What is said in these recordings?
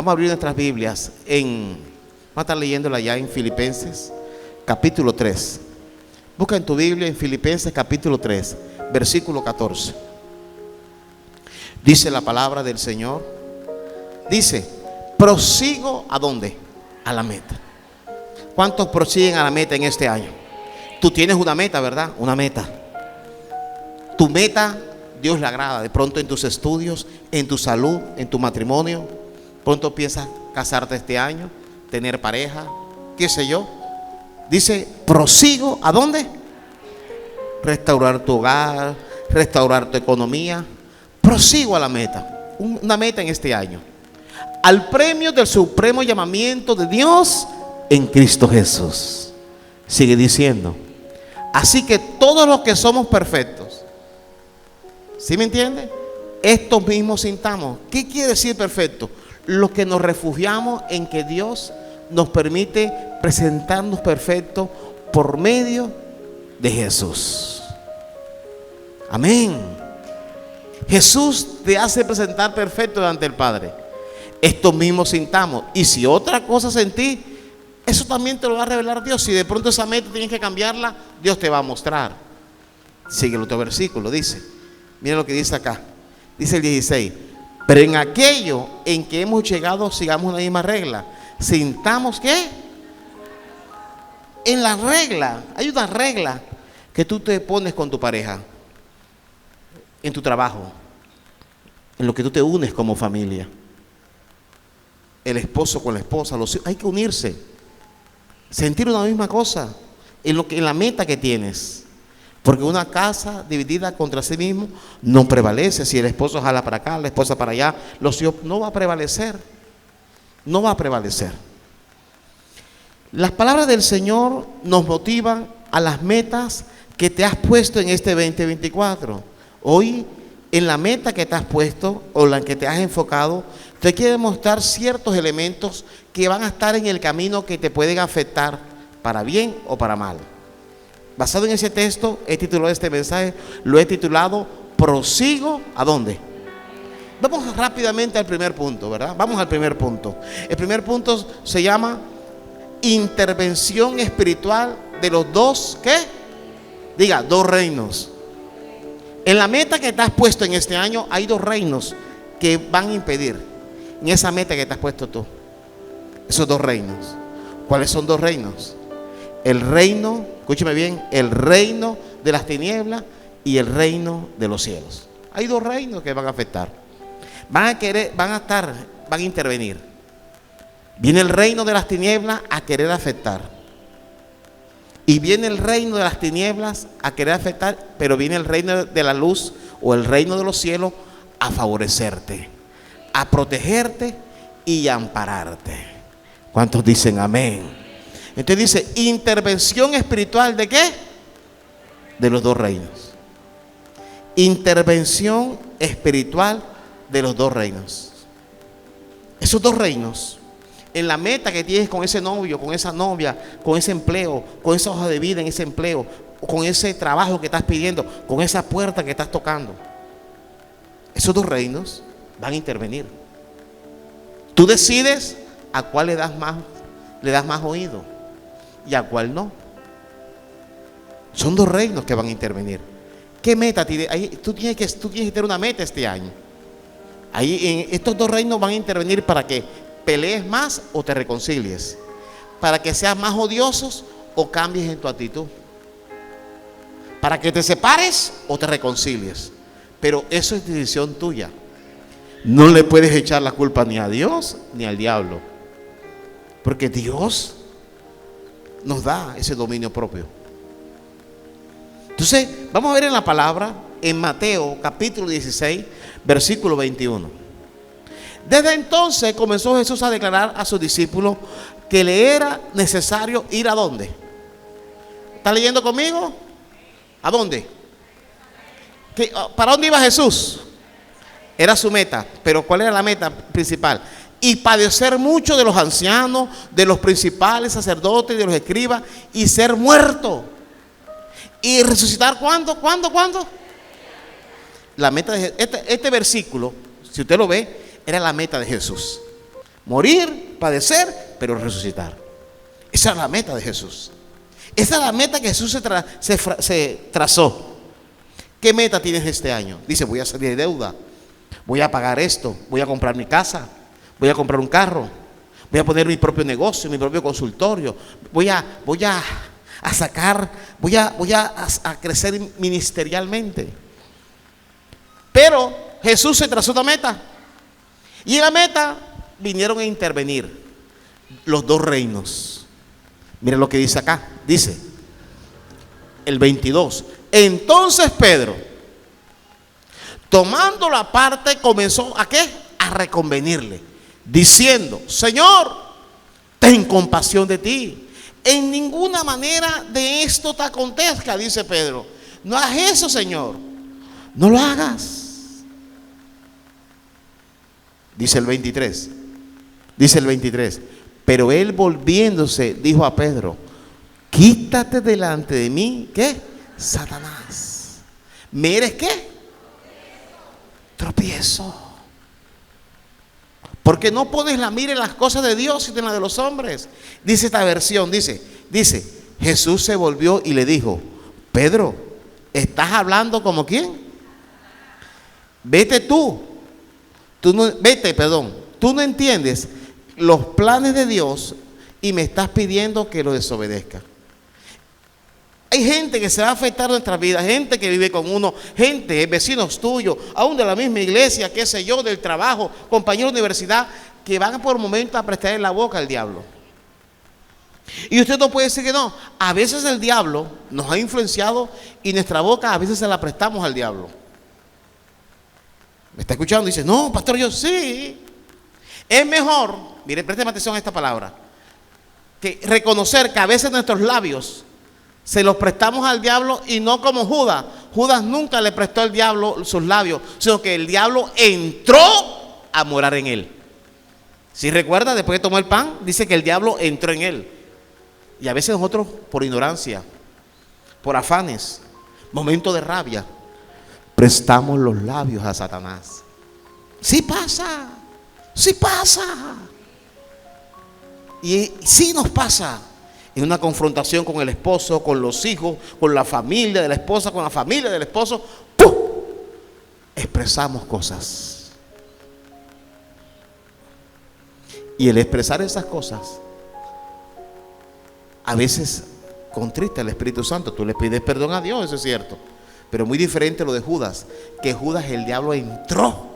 Vamos a abrir nuestras Biblias vamos a estar leyéndola ya en Filipenses capítulo 3. Busca en tu Biblia en Filipenses capítulo 3, versículo 14. Dice la palabra del Señor. Dice, prosigo ¿a dónde? A la meta. ¿Cuántos prosiguen a la meta en este año? Tú tienes una meta, ¿verdad? Una meta. Tu meta, Dios le agrada. De pronto en tus estudios, en tu salud, en tu matrimonio. Pronto piensas casarte este año, tener pareja, qué sé yo. Dice, prosigo ¿a dónde? Restaurar tu hogar, restaurar tu economía. Prosigo a la meta. Una meta en este año. Al premio del supremo llamamiento de Dios en Cristo Jesús. Sigue diciendo. Así que todos los que somos perfectos, ¿sí me entiende? Estos mismos sintamos. ¿Qué quiere decir perfecto? Los que nos refugiamos en que Dios nos permite presentarnos perfectos por medio de Jesús. Amén. Jesús te hace presentar perfecto delante del Padre. Estos mismos sintamos. Y si otra cosa sentí, eso también te lo va a revelar Dios. Si de pronto esa meta tienes que cambiarla, Dios te va a mostrar. Sigue el otro versículo, dice. Mira lo que dice acá. Dice el 16. Pero en aquello en que hemos llegado, sigamos la misma regla. Sintamos que en la regla, hay una regla que tú te pones con tu pareja, en tu trabajo, en lo que tú te unes como familia. El esposo con la esposa, los hijos, hay que unirse, sentir una misma cosa en la meta que tienes. Porque una casa dividida contra sí mismo no prevalece. Si el esposo jala para acá, la esposa para allá, los hijos, no va a prevalecer. No va a prevalecer. Las palabras del Señor nos motivan a las metas que te has puesto en este 2024. Hoy, en la meta que te has puesto o la que te has enfocado, te quiere mostrar ciertos elementos que van a estar en el camino que te pueden afectar para bien o para mal. Basado en ese texto, he titulado este mensaje, lo he titulado Prosigo ¿a dónde? Vamos rápidamente al primer punto, ¿verdad? Vamos al primer punto. El primer punto se llama intervención espiritual de los dos, ¿qué? Diga, dos reinos. En la meta que te has puesto en este año, hay dos reinos que van a impedir. En esa meta que te has puesto tú, esos dos reinos. ¿Cuáles son dos reinos? El reino, escúcheme bien, el reino de las tinieblas y el reino de los cielos. Hay dos reinos que van a afectar. Van a intervenir. Viene el reino de las tinieblas a querer afectar. Y viene el reino de las tinieblas a querer afectar, pero viene el reino de la luz o el reino de los cielos a favorecerte, a protegerte y a ampararte. ¿Cuántos dicen amén? Entonces dice, intervención espiritual ¿de qué? De los dos reinos. Intervención espiritual de los dos reinos. Esos dos reinos, en la meta que tienes con ese novio, con esa novia, con ese empleo, con esa hoja de vida en ese empleo, con ese trabajo que estás pidiendo, con esa puerta que estás tocando. Esos dos reinos van a intervenir. Tú decides a cuál le das más oído y a cuál no. Son dos reinos que van a intervenir. ¿Qué meta tienes? Tú tienes que tener una meta este año. Ahí en estos dos reinos van a intervenir para que pelees más o te reconcilies, para que seas más odiosos o cambies en tu actitud, para que te separes o te reconcilies. Pero eso es decisión tuya. No le puedes echar la culpa ni a Dios ni al diablo, porque Dios nos da ese dominio propio. Entonces, vamos a ver en la palabra, en Mateo capítulo 16, versículo 21. Desde entonces comenzó Jesús a declarar a sus discípulos que le era necesario ir ¿a dónde? ¿Está leyendo conmigo? ¿A dónde? ¿Para dónde iba Jesús? Era su meta, pero ¿cuál era la meta principal? Y padecer mucho de los ancianos, de los principales sacerdotes, de los escribas, y ser muerto. ¿Y resucitar cuándo? La meta de este versículo, si usted lo ve, era la meta de Jesús. Morir, padecer, pero resucitar. Esa es la meta de Jesús. Esa es la meta que Jesús se trazó. ¿Qué meta tienes este año? Dice, voy a salir de deuda, voy a pagar esto, voy a comprar mi casa, voy a comprar un carro, voy a poner mi propio negocio, mi propio consultorio, voy a crecer ministerialmente. Pero Jesús se trazó una meta. Y en la meta vinieron a intervenir los dos reinos. Miren lo que dice acá. Dice el 22. Entonces Pedro, tomando la parte, comenzó ¿a qué? A reconvenirle, diciendo, Señor, ten compasión de ti. En ninguna manera de esto te acontezca, dice Pedro. No hagas eso, Señor. No lo hagas. Dice el 23. Dice el 23. Pero él volviéndose dijo a Pedro, quítate delante de mí, ¿qué? Satanás. ¿Me eres qué? Tropiezo. Porque no pones la mira en las cosas de Dios sino en las de los hombres. Dice esta versión, dice, Jesús se volvió y le dijo, Pedro, ¿estás hablando como quién? Tú no entiendes los planes de Dios y me estás pidiendo que lo desobedezca. Hay gente que se va a afectar nuestra vida, gente que vive con uno, gente, vecinos tuyos, aún de la misma iglesia, qué sé yo, del trabajo, compañeros de universidad, que van por momentos a prestarle la boca al diablo. Y usted no puede decir que no. A veces el diablo nos ha influenciado y nuestra boca a veces se la prestamos al diablo. ¿Me está escuchando? Dice, no, pastor, yo sí. Es mejor, mire, présteme atención a esta palabra, que reconocer que a veces nuestros labios se los prestamos al diablo y no como Judas. Judas nunca le prestó al diablo sus labios, sino que el diablo entró a morar en él. Si recuerda, después que tomó el pan, dice que el diablo entró en él. Y a veces nosotros, por ignorancia, por afanes, momento de rabia, prestamos los labios a Satanás. Sí pasa. Y sí nos pasa. En una confrontación con el esposo, con los hijos, con la familia de la esposa, con la familia del esposo, ¡pum!, expresamos cosas. Y el expresar esas cosas a veces contrista al Espíritu Santo. Tú le pides perdón a Dios, eso es cierto, pero muy diferente lo de Judas, que Judas el diablo entró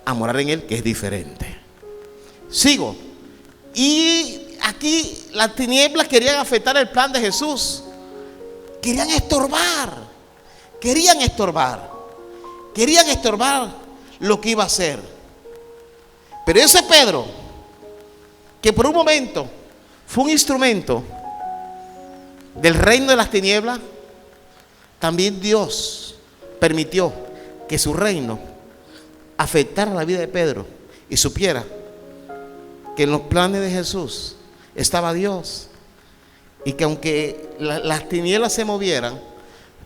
a morar en él, que es diferente. Sigo. Y aquí las tinieblas querían afectar el plan de Jesús. Querían estorbar lo que iba a hacer. Pero ese Pedro, que por un momento fue un instrumento del reino de las tinieblas, también Dios permitió que su reino afectara la vida de Pedro y supiera que en los planes de Jesús estaba Dios, y que aunque las tinieblas se movieran,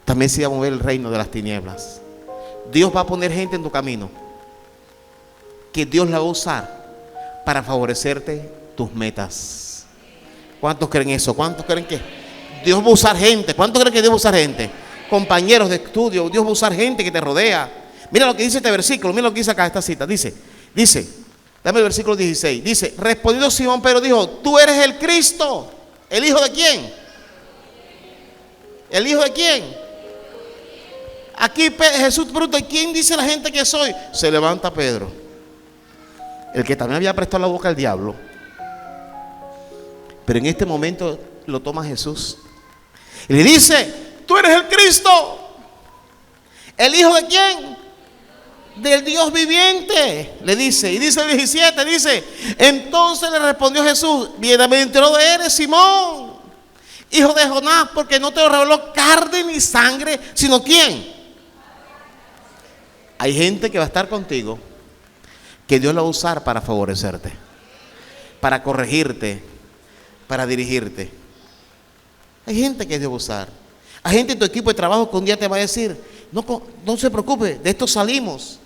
también se iba a mover el reino de las tinieblas. Dios va a poner gente en tu camino que Dios la va a usar para favorecerte tus metas. ¿Cuántos creen eso? ¿Cuántos creen que Dios va a usar gente? ¿Cuántos creen que Dios va a usar gente? Compañeros de estudio, Dios va a usar gente que te rodea. Mira lo que dice este versículo, mira lo que dice acá esta cita. Dice, dame el versículo 16. Dice, respondiendo Simón Pedro dijo, tú eres el Cristo. ¿El hijo de quién? ¿El hijo de quién? Aquí Jesús pregunta, ¿quién dice la gente que soy? Se levanta Pedro, el que también había prestado la boca al diablo. Pero en este momento lo toma Jesús y le dice, tú eres el Cristo. ¿El hijo de quién? Del Dios viviente, le dice. Y dice el 17, dice, entonces le respondió Jesús, bienaventurado eres Simón, hijo de Jonás, porque no te lo reveló carne ni sangre, sino ¿quién? Hay gente que va a estar contigo, que Dios la va a usar para favorecerte, para corregirte, para dirigirte. Hay gente que Dios va a usar. Hay gente en tu equipo de trabajo que un día te va a decir, no se preocupe, de esto salimos.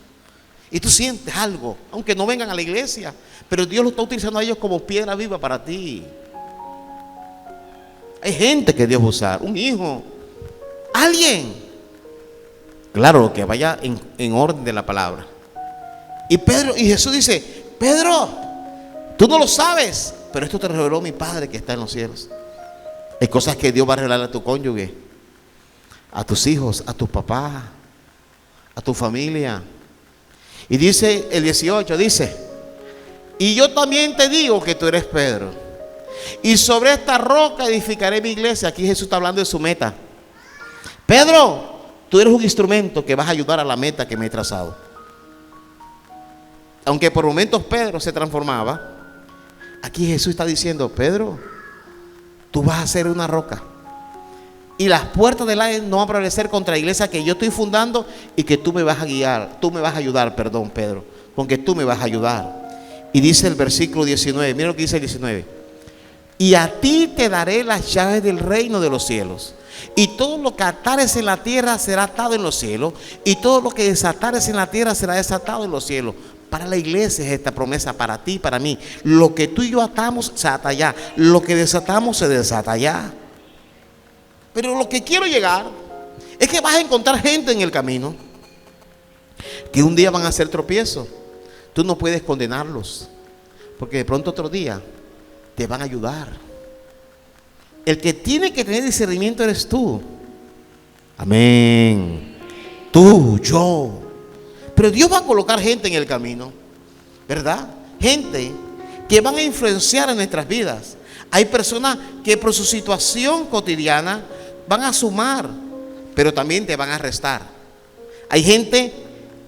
Y tú sientes algo, aunque no vengan a la iglesia, pero Dios lo está utilizando a ellos como piedra viva para ti. Hay gente que Dios va a usar, un hijo, alguien. Claro, que vaya en orden de la palabra. Y Jesús dice: Pedro, tú no lo sabes, pero esto te reveló mi Padre que está en los cielos. Hay cosas que Dios va a revelar a tu cónyuge, a tus hijos, a tus papás, a tu familia. Y dice el 18, dice: y yo también te digo que tú eres Pedro, y sobre esta roca edificaré mi iglesia. Aquí Jesús está hablando de su meta. Pedro, tú eres un instrumento que vas a ayudar a la meta que me he trazado. Aunque por momentos Pedro se transformaba, aquí Jesús está diciendo: Pedro, tú vas a ser una roca, y las puertas del Hades no van a prevalecer contra la iglesia que yo estoy fundando, y que tú me vas a guiar, tú me vas a ayudar, perdón, Pedro, con que tú me vas a ayudar. Y dice el versículo 19, mira lo que dice el 19: y a ti te daré las llaves del reino de los cielos, y todo lo que atares en la tierra será atado en los cielos, y todo lo que desatares en la tierra será desatado en los cielos. Para la iglesia es esta promesa, para ti, para mí. Lo que tú y yo atamos se ata allá, lo que desatamos se desata allá. Pero lo que quiero llegar es que vas a encontrar gente en el camino que un día van a hacer tropiezo. Tú no puedes condenarlos, porque de pronto otro día te van a ayudar. El que tiene que tener discernimiento eres tú. Amén. Tú, yo. Pero Dios va a colocar gente en el camino, ¿verdad? Gente que van a influenciar en nuestras vidas. Hay personas que por su situación cotidiana van a sumar, pero también te van a restar. Hay gente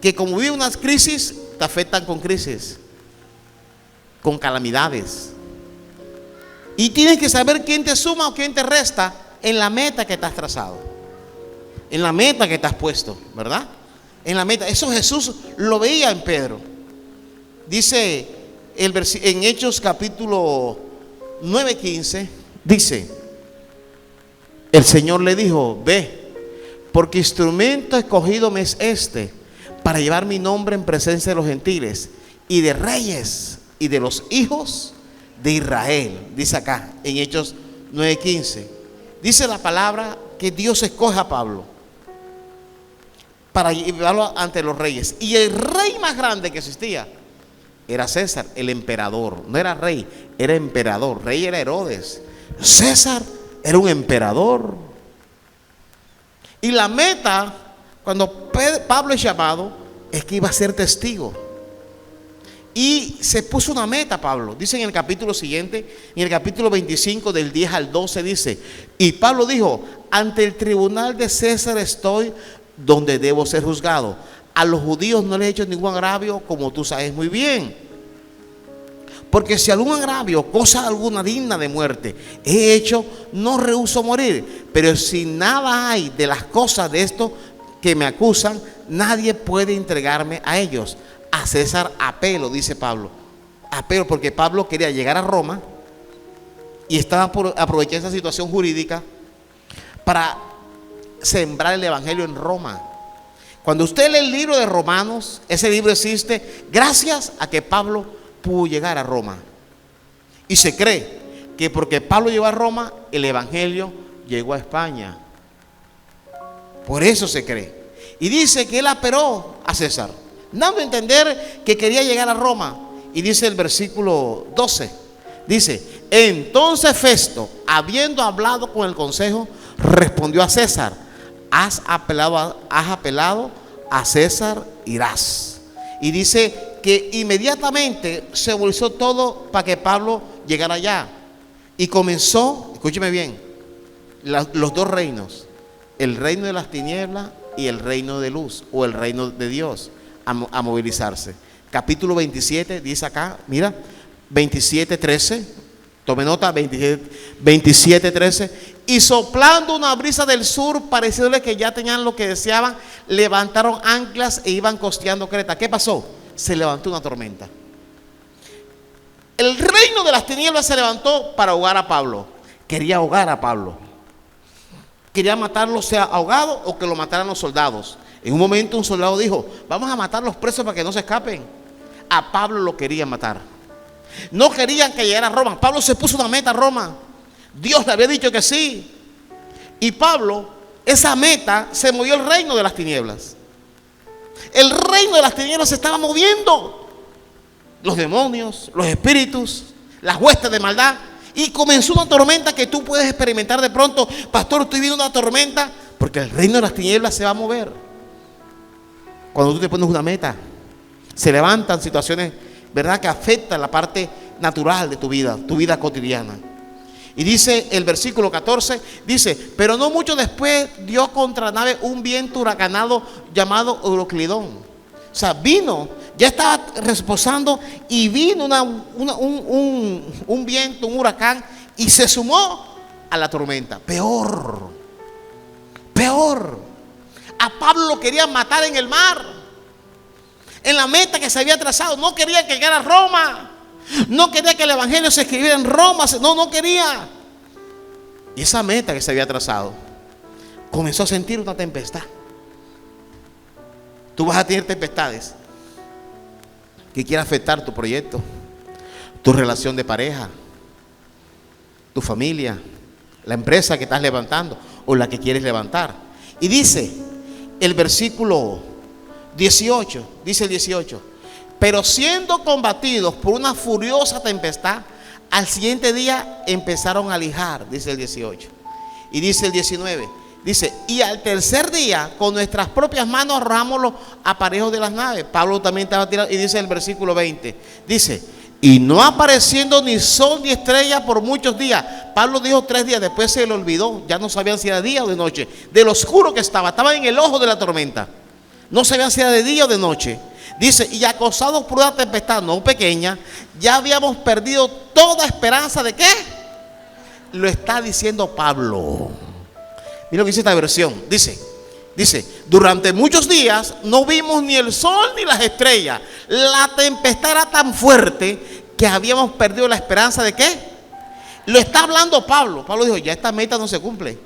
que como vive unas crisis, te afectan con crisis, con calamidades. Y tienes que saber quién te suma o quién te resta en la meta que te has trazado, en la meta que te has puesto, ¿verdad? En la meta. Eso Jesús lo veía en Pedro. Dice en Hechos capítulo 9:15, dice: el Señor le dijo: ve, porque instrumento escogido me es este, para llevar mi nombre en presencia de los gentiles y de reyes y de los hijos de Israel. Dice acá en Hechos 9:15, dice la palabra que Dios escoge a Pablo para llevarlo ante los reyes. Y el rey más grande que existía era César, el emperador. No era rey, era emperador. Rey era Herodes, César era un emperador. Y la meta, cuando Pablo es llamado, es que iba a ser testigo. Y se puso una meta Pablo. Dice en el capítulo siguiente, en el capítulo 25 del 10 al 12, dice: y Pablo dijo: ante el tribunal de César estoy, donde debo ser juzgado. A los judíos no les he hecho ningún agravio, como tú sabes muy bien. Porque si algún agravio, cosa alguna digna de muerte, he hecho, no rehúso morir. Pero si nada hay de las cosas de esto que me acusan, nadie puede entregarme a ellos. A César apelo, dice Pablo. Apelo porque Pablo quería llegar a Roma y estaba por aprovechar esa situación jurídica para sembrar el evangelio en Roma. Cuando usted lee el libro de Romanos, ese libro existe gracias a que Pablo pudo llegar a Roma. Y se cree que porque Pablo llegó a Roma, el evangelio llegó a España. Por eso se cree. Y dice que él apeló a César, dando a entender que quería llegar a Roma. Y dice el versículo 12, dice: entonces Festo, habiendo hablado con el consejo, respondió a César: has apelado a César, irás. Y dice que inmediatamente se movilizó todo para que Pablo llegara allá. Y comenzó, escúcheme bien, los dos reinos: el reino de las tinieblas y el reino de luz, o el reino de Dios, a movilizarse. Capítulo 27 dice acá, mira, 27:13, tome nota, 27:13. Y soplando una brisa del sur, pareciéndole que ya tenían lo que deseaban, levantaron anclas e iban costeando Creta. ¿Qué pasó? Se levantó una tormenta. El reino de las tinieblas se levantó para ahogar a Pablo. Quería ahogar a Pablo. Quería matarlo, sea ahogado o que lo mataran los soldados. En un momento un soldado dijo: vamos a matar a los presos para que no se escapen. A Pablo lo querían matar. No querían que llegara a Roma. Pablo se puso una meta a Roma. Dios le había dicho que sí. Y Pablo, esa meta, se movió el reino de las tinieblas. El reino de las tinieblas se estaba moviendo. Los demonios, los espíritus, las huestes de maldad. Y comenzó una tormenta que tú puedes experimentar de pronto. Pastor, estoy viendo una tormenta. Porque el reino de las tinieblas se va a mover. Cuando tú te pones una meta, se levantan situaciones, ¿verdad?, que afectan la parte natural de tu vida cotidiana. Y dice el versículo 14, dice: pero no mucho después dio contra la nave un viento huracanado llamado Euroclidón. O sea, vino, ya estaba reposando y vino un viento, un huracán, y se sumó a la tormenta. Peor. A Pablo lo querían matar en el mar, en la meta que se había trazado. No quería que llegara a Roma. No quería que el evangelio se escribiera en Roma. No quería. Y esa meta que se había trazado, comenzó a sentir una tempestad. Tú vas a tener tempestades que quieran afectar tu proyecto, tu relación de pareja, tu familia, la empresa que estás levantando o la que quieres levantar. Y dice el versículo 18, dice el 18: pero siendo combatidos por una furiosa tempestad, al siguiente día empezaron a lijar, dice el 18. Y dice el 19, dice: y al tercer día con nuestras propias manos arrojamos los aparejos de las naves. Pablo también estaba tirando. Y dice el versículo 20, dice: y no apareciendo ni sol ni estrella por muchos días. Pablo dijo 3 días, después se le olvidó. Ya no sabían si era día o de noche, de lo oscuro que estaba en el ojo de la tormenta. No sabían si era de día o de noche. Dice: y acosados por una tempestad no pequeña, ya habíamos perdido toda esperanza. ¿De qué? Lo está diciendo Pablo. Mira lo que dice esta versión. Dice: durante muchos días no vimos ni el sol ni las estrellas. La tempestad era tan fuerte que habíamos perdido la esperanza. ¿De qué? Lo está hablando Pablo. Pablo dijo: ya esta meta no se cumple.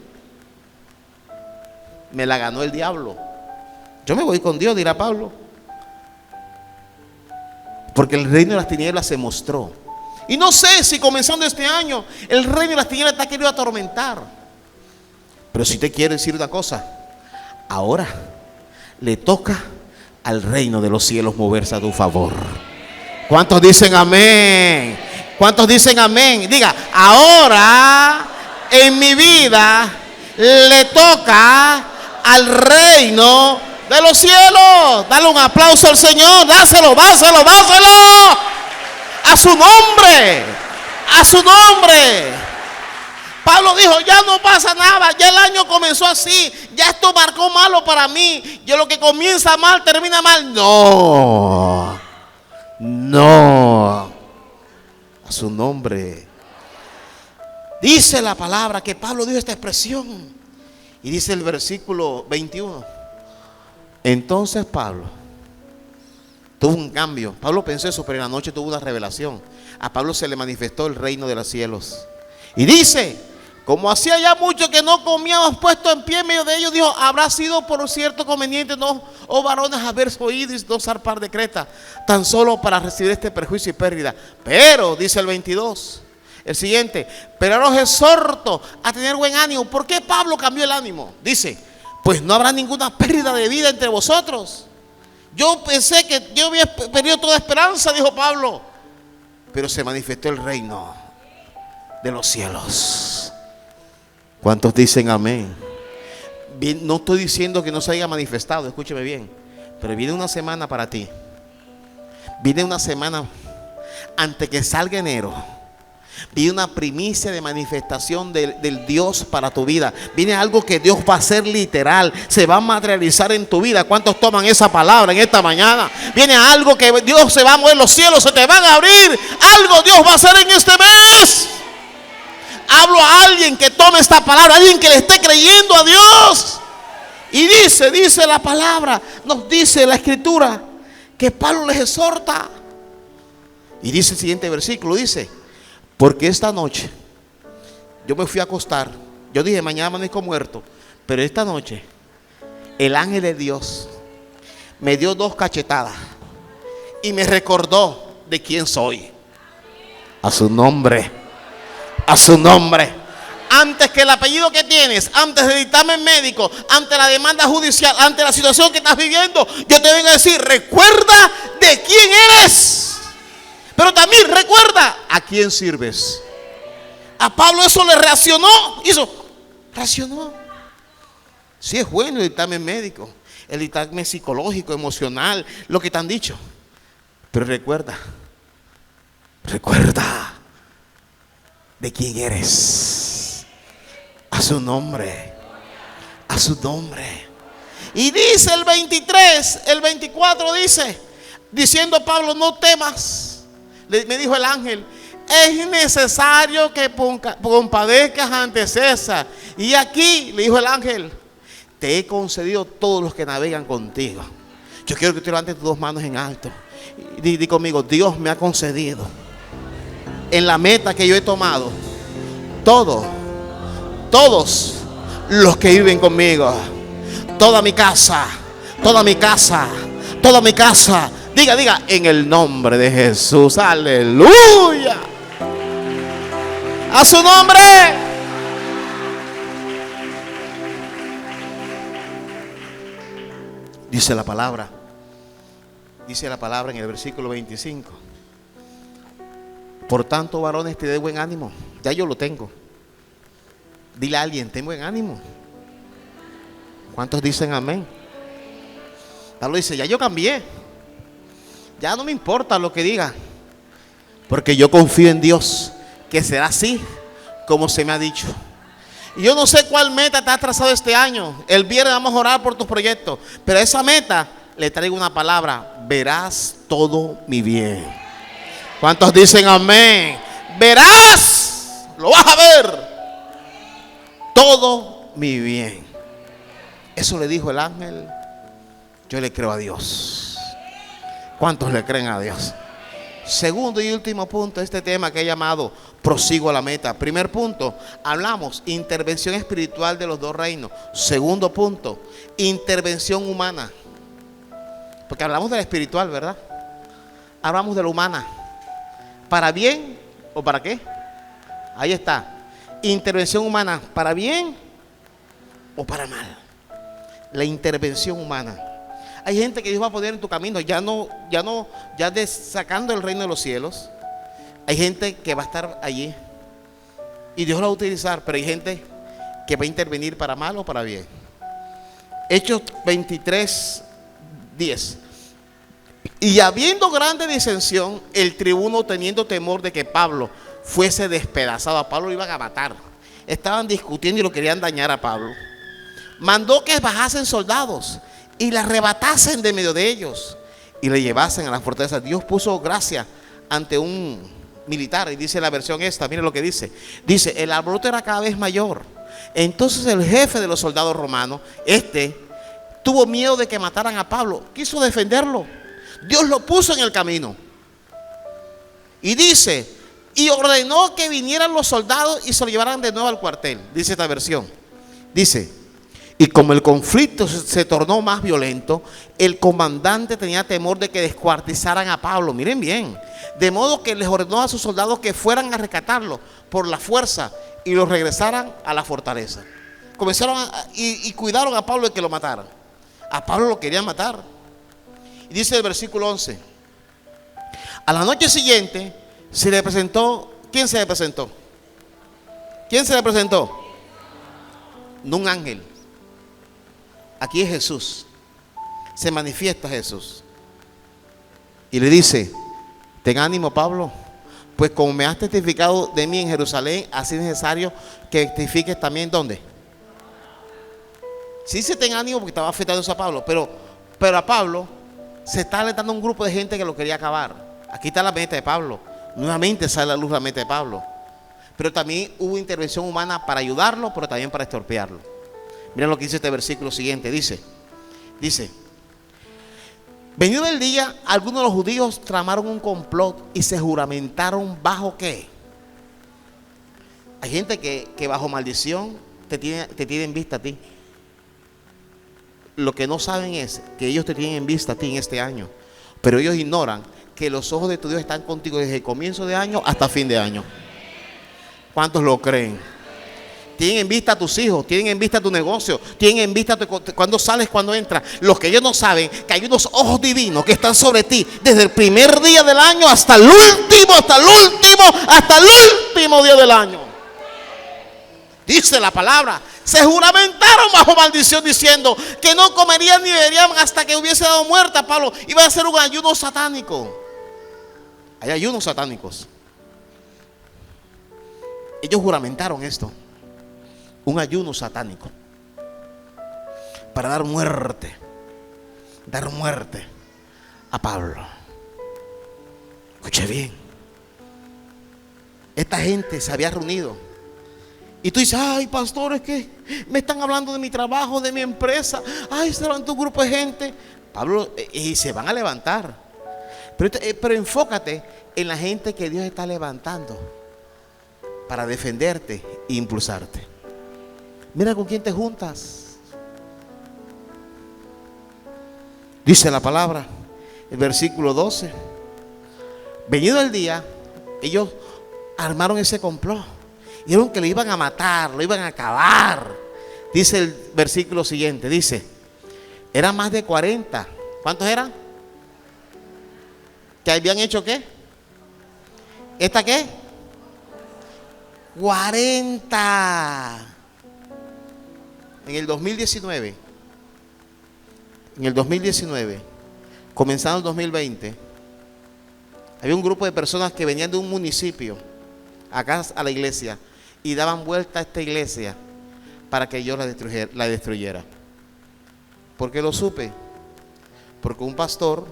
Me la ganó el diablo. Yo me voy con Dios, dirá Pablo. Porque el reino de las tinieblas se mostró. Y no sé si comenzando este año el reino de las tinieblas te ha querido atormentar. Pero sí te quiero decir una cosa: ahora le toca al reino de los cielos moverse a tu favor. ¿Cuántos dicen amén? ¿Cuántos dicen amén? Diga: ahora en mi vida le toca al reino de los cielos. Dale un aplauso al Señor. Dáselo. A su nombre. Pablo dijo: ya no pasa nada, ya el año comenzó así, ya esto marcó malo para mí. Yo lo que comienza mal, termina mal. No. A su nombre. Dice la palabra que Pablo dijo esta expresión. Y dice el versículo 21. Entonces Pablo tuvo un cambio. Pablo pensó eso, pero en la noche tuvo una revelación. A Pablo se le manifestó el reino de los cielos. Y dice: como hacía ya mucho que no comíamos puesto en pie en medio de ellos, dijo: habrá sido por cierto conveniente, no, oh varones, haber oído y no zarpar de Creta, tan solo para recibir este perjuicio y pérdida. Pero, dice el 22, el siguiente: pero ahora os exhorto a tener buen ánimo. ¿Por qué Pablo cambió el ánimo? Dice: pues no habrá ninguna pérdida de vida entre vosotros. Yo pensé que yo había perdido toda esperanza, dijo Pablo, pero se manifestó el reino de los cielos. ¿Cuántos dicen amén? Bien, no estoy diciendo que no se haya manifestado, escúcheme bien, pero viene una semana para ti. Viene una semana antes que salga enero. Viene una primicia de manifestación del Dios para tu vida. Viene algo que Dios va a hacer literal. Se va a materializar en tu vida. ¿Cuántos toman esa palabra en esta mañana? Viene algo que Dios se va a mover, los cielos se te van a abrir. Algo Dios va a hacer en este mes. Hablo a alguien que tome esta palabra, alguien que le esté creyendo a Dios. Y dice la palabra, nos dice la escritura, que Pablo les exhorta. Y dice el siguiente versículo, dice: porque esta noche yo me fui a acostar. Yo dije: mañana amanezco muerto. Pero esta noche el ángel de Dios me dio 2 cachetadas y me recordó de quién soy. A su nombre, a su nombre. Antes que el apellido que tienes, antes del dictamen médico, ante la demanda judicial, ante la situación que estás viviendo, yo te vengo a decir, recuerda de quién eres. Pero también recuerda a quién sirves. A Pablo eso le reaccionó. Reaccionó. Sí, es bueno el dictamen médico, el dictamen psicológico, emocional, lo que te han dicho. Pero recuerda de quién eres. A su nombre. A su nombre. Y dice el 23, el 24 dice, diciendo Pablo, no temas. Me dijo el ángel, es necesario que compadezcas ante César. Y aquí le dijo el ángel, te he concedido todos los que navegan contigo. Yo quiero que tú levantes tus 2 manos en alto. Di conmigo, Dios me ha concedido en la meta que yo he tomado todos los que viven conmigo, toda mi casa, diga, en el nombre de Jesús, aleluya, a su nombre. Dice la palabra en el versículo 25, por tanto, varones, te de buen ánimo. Ya yo lo tengo. Dile a alguien, ten buen ánimo. ¿Cuántos dicen amén? Pablo dice, ya yo cambié. Ya no me importa lo que diga, porque yo confío en Dios, que será así como se me ha dicho. Y yo no sé cuál meta te has trazado este año. El viernes vamos a orar por tus proyectos, pero a esa meta le traigo una palabra: verás todo mi bien. ¿Cuántos dicen amén? Verás, lo vas a ver, todo mi bien. Eso le dijo el ángel. Yo le creo a Dios. ¿Cuántos le creen a Dios? Segundo y último punto, este tema que he llamado prosigo a la meta. Primer punto, hablamos intervención espiritual de los 2 reinos. Segundo punto, intervención humana. Porque hablamos de la espiritual, ¿verdad? Hablamos de la humana. ¿Para bien o para qué? Ahí está. Intervención humana, ¿para bien o para mal? La intervención humana. Hay gente que Dios va a poner en tu camino, sacando el reino de los cielos. Hay gente que va a estar allí y Dios lo va a utilizar, pero hay gente que va a intervenir para mal o para bien. Hechos 23:10. Y habiendo grande disensión, el tribuno, teniendo temor de que Pablo fuese despedazado, a Pablo lo iban a matar, estaban discutiendo y lo querían dañar a Pablo, mandó que bajasen soldados y le arrebatasen de medio de ellos y le llevasen a la fortaleza. Dios puso gracia ante un militar, y dice la versión esta, mire lo que dice, el alboroto era cada vez mayor. Entonces el jefe de los soldados romanos, tuvo miedo de que mataran a Pablo, quiso defenderlo. Dios lo puso en el camino. Y dice, y ordenó que vinieran los soldados y se lo llevaran de nuevo al cuartel. Dice esta versión. Dice, y como el conflicto se tornó más violento, el comandante tenía temor de que descuartizaran a Pablo. Miren bien. De modo que les ordenó a sus soldados que fueran a rescatarlo por la fuerza y los regresaran a la fortaleza. Comenzaron y cuidaron a Pablo de que lo mataran. A Pablo lo querían matar. Y dice el versículo 11, a la noche siguiente se le presentó. ¿Quién se le presentó? ¿Quién se le presentó? No un ángel. Aquí es Jesús. Se manifiesta Jesús y le dice, ten ánimo, Pablo, pues como me has testificado de mí en Jerusalén, así es necesario que testifiques también. ¿Dónde? Sí, se ten ánimo porque estaba afectando a Pablo, pero a Pablo se está alentando un grupo de gente que lo quería acabar. Aquí está la meta de Pablo. Nuevamente sale a la luz la meta de Pablo. Pero también hubo intervención humana para ayudarlo, pero también para estorpearlo. Miren lo que dice este versículo siguiente. Dice, venido el día, algunos de los judíos tramaron un complot y se juramentaron bajo ¿qué? Hay gente que bajo maldición te tiene en vista a ti. Lo que no saben es que ellos te tienen en vista a ti en este año, pero ellos ignoran que los ojos de tu Dios están contigo desde el comienzo de año hasta fin de año. ¿Cuántos lo creen? Tienen en vista a tus hijos, tienen en vista tu negocio, tienen en vista cuando sales, cuando entras. Los que ellos no saben que hay unos ojos divinos que están sobre ti desde el primer día del año hasta el último, hasta el último día del año. Dice la palabra, se juramentaron bajo maldición diciendo que no comerían ni beberían hasta que hubiese dado muerte a Pablo. Iba a ser un ayuno satánico. Hay ayunos satánicos. Ellos juramentaron esto, un ayuno satánico, para dar muerte a Pablo. Escuche bien, esta gente se había reunido. Y tú dices, ay, pastor, es que me están hablando de mi trabajo, de mi empresa. Ay, se levantó un grupo de gente. Pablo, y se van a levantar. Pero enfócate en la gente que Dios está levantando para defenderte e impulsarte. Mira con quién te juntas. Dice la palabra, el versículo 12. Venido el día, ellos armaron ese complot. Dijeron que lo iban a matar, lo iban a acabar. Dice el versículo siguiente, dice, eran más de 40. ¿Cuántos eran? ¿Que habían hecho qué? ¿Esta qué? 40. En el 2019, comenzando el 2020, había un grupo de personas que venían de un municipio acá a la iglesia y daban vuelta a esta iglesia para que yo la destruyera. ¿Por qué lo supe? Porque un pastor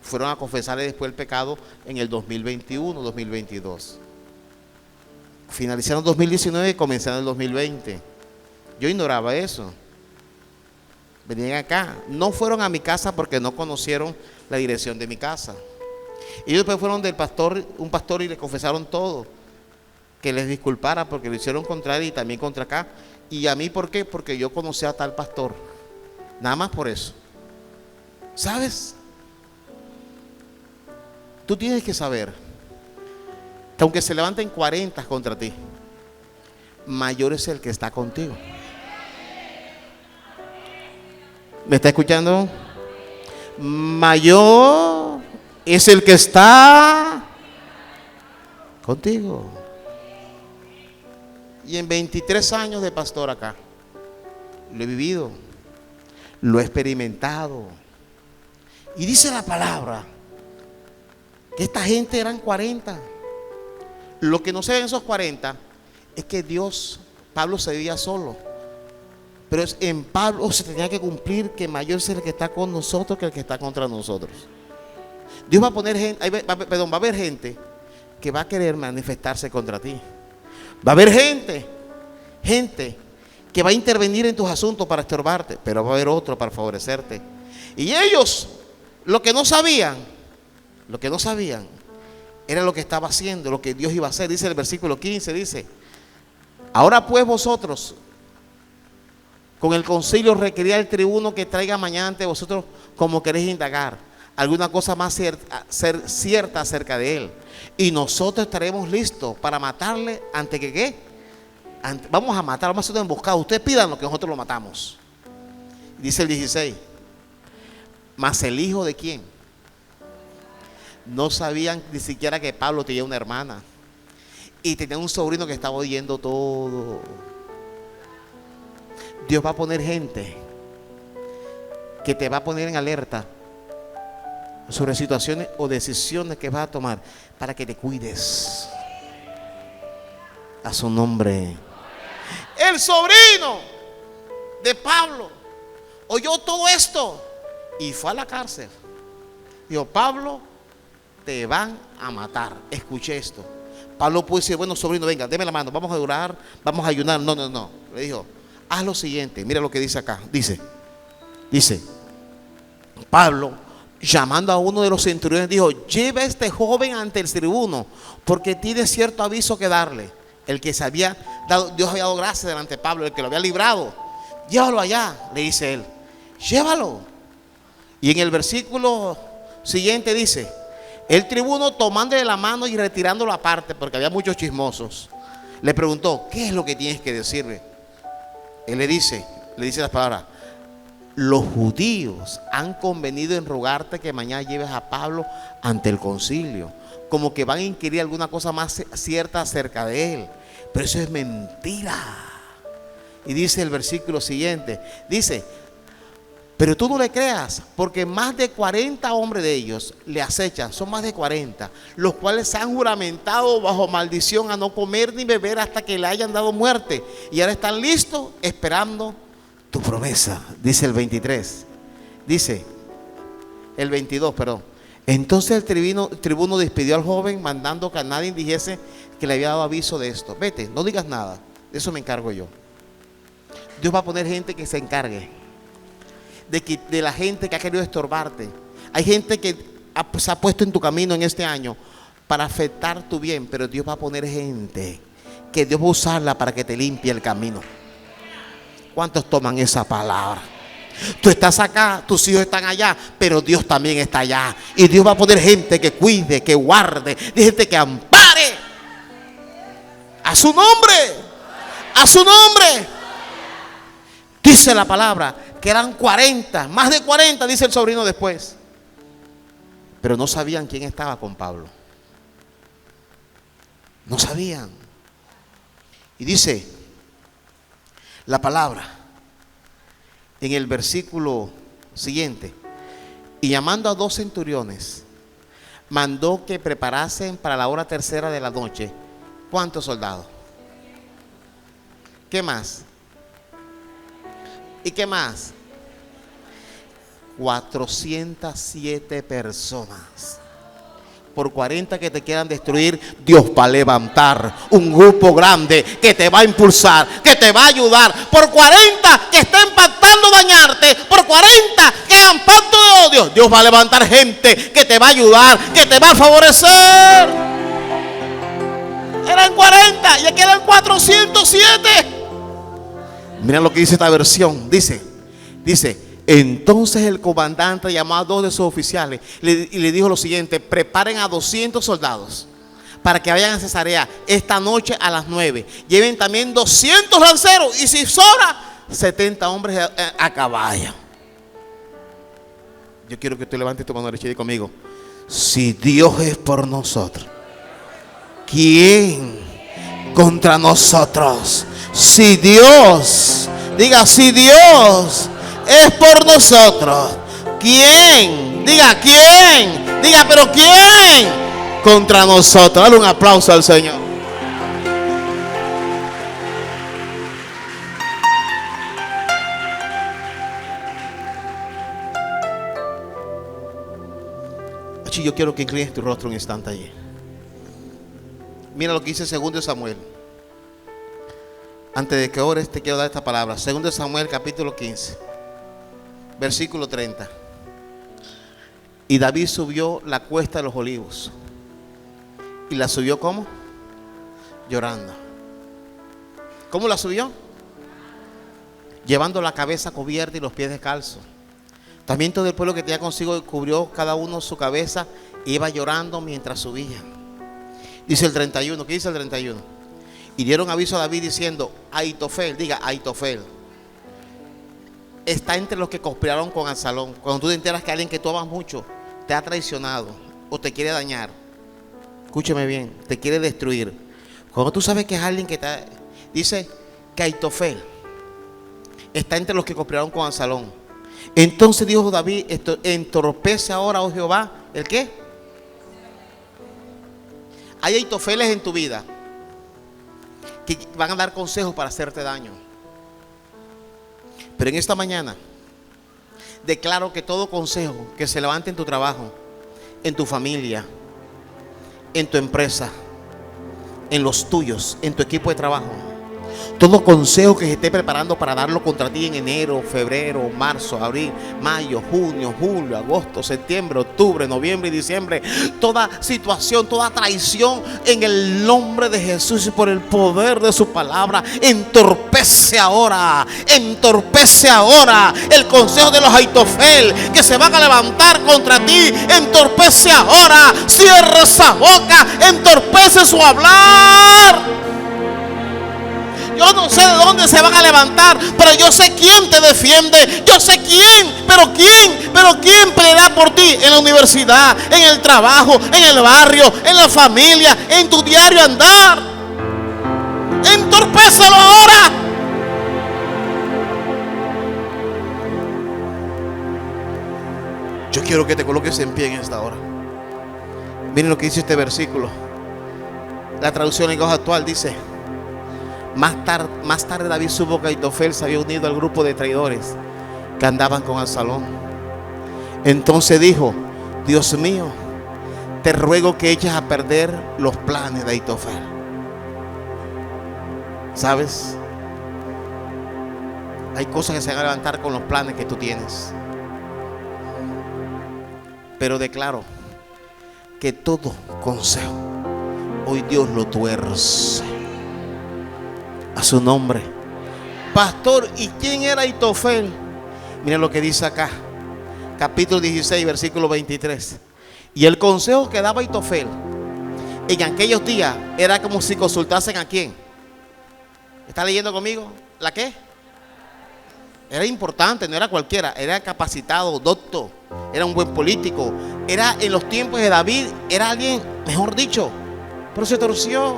fueron a confesarle después el pecado en el 2021, 2022. Finalizaron el 2019 y comenzaron el 2020. Yo ignoraba eso. Venían acá. No fueron a mi casa porque no conocieron la dirección de mi casa. Y después fueron del pastor, un pastor, y le confesaron todo. Que les disculpara porque lo hicieron contra él y también contra acá. Y a mí, ¿por qué? Porque yo conocía a tal pastor. Nada más por eso. ¿Sabes? Tú tienes que saber que aunque se levanten 40 contra ti, mayor es el que está contigo. ¿Me está escuchando? Mayor es el que está contigo. Y en 23 años de pastor acá, lo he vivido, lo he experimentado. Y dice la palabra que esta gente eran 40. Lo que no se ve en esos 40 es que Pablo se veía solo. Pero en Pablo se tenía que cumplir que mayor es el que está con nosotros que el que está contra nosotros. Dios va a poner gente, va a haber gente que va a querer manifestarse contra ti. Va a haber gente que va a intervenir en tus asuntos para estorbarte, pero va a haber otro para favorecerte. Y ellos, lo que no sabían era lo que estaba haciendo, lo que Dios iba a hacer. Dice el versículo 15, dice, ahora pues vosotros, con el concilio requería el tribuno que traiga mañana ante vosotros como queréis indagar alguna cosa más cierta acerca de él. Y nosotros estaremos listos para matarle ante que ¿qué? Vamos a matar, vamos a hacer una emboscada. Ustedes pídanlo que nosotros lo matamos. Dice el 16, mas el hijo de quién. No sabían ni siquiera que Pablo tenía una hermana y tenía un sobrino que estaba oyendo todo. Dios va a poner gente que te va a poner en alerta sobre situaciones o decisiones que vas a tomar para que te cuides. A su nombre. El sobrino de Pablo oyó todo esto y fue a la cárcel. Dijo, Pablo, te van a matar. Escuché esto. Pablo pudo decir, bueno, sobrino, venga, deme la mano, vamos a orar, vamos a ayunar. No. Le dijo, haz lo siguiente. Mira lo que dice acá. Dice Pablo, llamando a uno de los centuriones, dijo, lleva a este joven ante el tribuno, porque tiene cierto aviso que darle. El que se había dado, Dios había dado gracia delante de Pablo, el que lo había librado. Llévalo allá, le dice él. llévalo. Y en el versículo siguiente dice: el tribuno, tomándole la mano y retirándolo aparte, porque había muchos chismosos, le preguntó: ¿qué es lo que tienes que decirme? Él le dice las palabras: los judíos han convenido en rogarte que mañana lleves a Pablo ante el concilio, como que van a inquirir alguna cosa más cierta acerca de él. Pero eso es mentira. Y dice el versículo siguiente, dice: pero tú no le creas, porque más de 40 hombres de ellos le acechan, son más de 40, los cuales se han juramentado bajo maldición a no comer ni beber hasta que le hayan dado muerte, y ahora están listos esperando tu promesa. Dice el 23, dice el 22, perdón. Entonces el tribuno despidió al joven, mandando que a nadie dijese que le había dado aviso de esto. Vete, no digas nada, de eso me encargo yo. Dios va a poner gente que se encargue de la gente que ha querido estorbarte. Hay gente que se ha puesto en tu camino en este año para afectar tu bien, pero Dios va a poner gente que Dios va a usarla para que te limpie el camino. ¿Cuántos toman esa palabra? Tú estás acá, tus hijos están allá, pero Dios también está allá. Y Dios va a poner gente que cuide, que guarde, gente que ampare. A su nombre, a su nombre. Dice la palabra que eran 40, más de 40, dice el sobrino después. Pero no sabían quién estaba con Pablo. No sabían. Y dice la palabra en el versículo siguiente: y llamando a 2 centuriones, mandó que preparasen para la hora tercera de la noche. ¿Cuántos soldados? ¿Qué más? ¿Y qué más? 407 personas. Por 40 que te quieran destruir, Dios va a levantar un grupo grande que te va a impulsar, que te va a ayudar. Por 40 que estén pactando dañarte, por 40 que hagan pacto de odio, Dios va a levantar gente que te va a ayudar, que te va a favorecer. Eran 40 y aquí eran 407. Mira lo que dice esta versión. Dice: entonces el comandante llamó a 2 de sus oficiales y le dijo lo siguiente: preparen a 200 soldados para que vayan a Cesarea esta noche a las 9. Lleven también 200 lanceros y si sobra 70 hombres a caballo. Yo quiero que tú levantes tu mano derecha y diga conmigo: si Dios es por nosotros, ¿quién contra nosotros? Si Dios, diga, si Dios es por nosotros, ¿quién? Diga, ¿quién? Diga, pero ¿quién contra nosotros? Dale un aplauso al Señor. Yo quiero que inclines tu rostro un instante allí. Mira lo que dice 2 Samuel. Antes de que ores, te quiero dar esta palabra. 2 Samuel capítulo 15, versículo 30. Y David subió la cuesta de los olivos. ¿Y la subió cómo? Llorando. ¿Cómo la subió? Llevando la cabeza cubierta y los pies descalzos. También todo el pueblo que tenía consigo cubrió cada uno su cabeza e iba llorando mientras subía. Dice el 31. ¿Qué dice el 31? Y dieron aviso a David diciendo: Aitofel, diga Aitofel, está entre los que conspiraron con Absalón. Cuando tú te enteras que alguien que tú amas mucho te ha traicionado o te quiere dañar, escúchame bien, te quiere destruir. Cuando tú sabes que es alguien que te dice que Aitofel está entre los que conspiraron con Absalón. Entonces dijo David: entorpece ahora, oh Jehová, ¿el qué? Hay Aitofeles en tu vida que van a dar consejos para hacerte daño. Pero en esta mañana declaro que todo consejo que se levante en tu trabajo, en tu familia, en tu empresa, en los tuyos, en tu equipo de trabajo, todo consejo que se esté preparando para darlo contra ti en enero, febrero, marzo, abril, mayo, junio, julio, agosto, septiembre, octubre, noviembre y diciembre, toda situación, toda traición, en el nombre de Jesús y por el poder de su palabra, entorpece entorpece ahora el consejo de los Aitofel que se van a levantar contra ti. Entorpece ahora, cierra esa boca, entorpece su hablar. Yo no sé de dónde se van a levantar, pero yo sé quién te defiende. Yo sé quién, pero quién peleará por ti en la universidad, en el trabajo, en el barrio, en la familia, en tu diario andar. Entorpécelo ahora. Yo quiero que te coloques en pie en esta hora. Miren lo que dice este versículo. La traducción en lenguaje actual dice: Más tarde David supo que Aitofel se había unido al grupo de traidores que andaban con Absalón. Entonces dijo: Dios mío, te ruego que eches a perder los planes de Aitofel. ¿Sabes? Hay cosas que se van a levantar con los planes que tú tienes. Pero declaro que todo consejo hoy Dios lo tuerce. A su nombre. Pastor, ¿y quién era Aitofel? Mira lo que dice acá, capítulo 16, versículo 23. Y el consejo que daba Aitofel en aquellos días era como si consultasen a quién. ¿Está leyendo conmigo? ¿La qué? Era importante, no era cualquiera, era capacitado, doctor, era un buen político, era en los tiempos de David, era alguien, mejor dicho, pero se torció.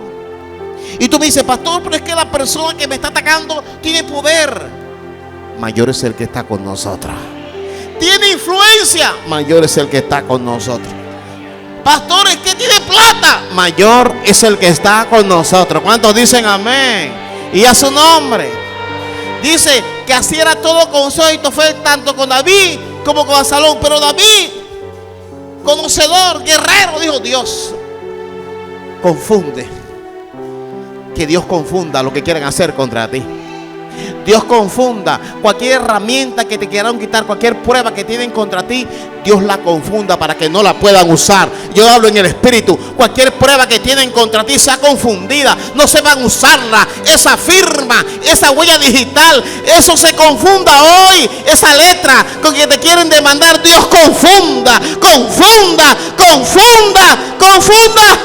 Y tú me dices: pastor, pero es que la persona que me está atacando tiene poder. Mayor es el que está con nosotros. Tiene influencia. Mayor es el que está con nosotros. Pastor, es que tiene plata. Mayor es el que está con nosotros. ¿Cuántos dicen amén? Y a su nombre. Dice que así era todo consejo de Aitofel, tanto con David como con Absalón. Pero David, conocedor, guerrero, dijo: Dios confunde. Que Dios confunda lo que quieren hacer contra ti. Dios confunda cualquier herramienta que te quieran quitar, cualquier prueba que tienen contra ti. Dios la confunda para que no la puedan usar. Yo hablo en el espíritu. Cualquier prueba que tienen contra ti sea confundida. No se van a usarla. Esa firma, esa huella digital, eso se confunda hoy. Esa letra con que te quieren demandar, Dios confunda, confunda, confunda, confunda.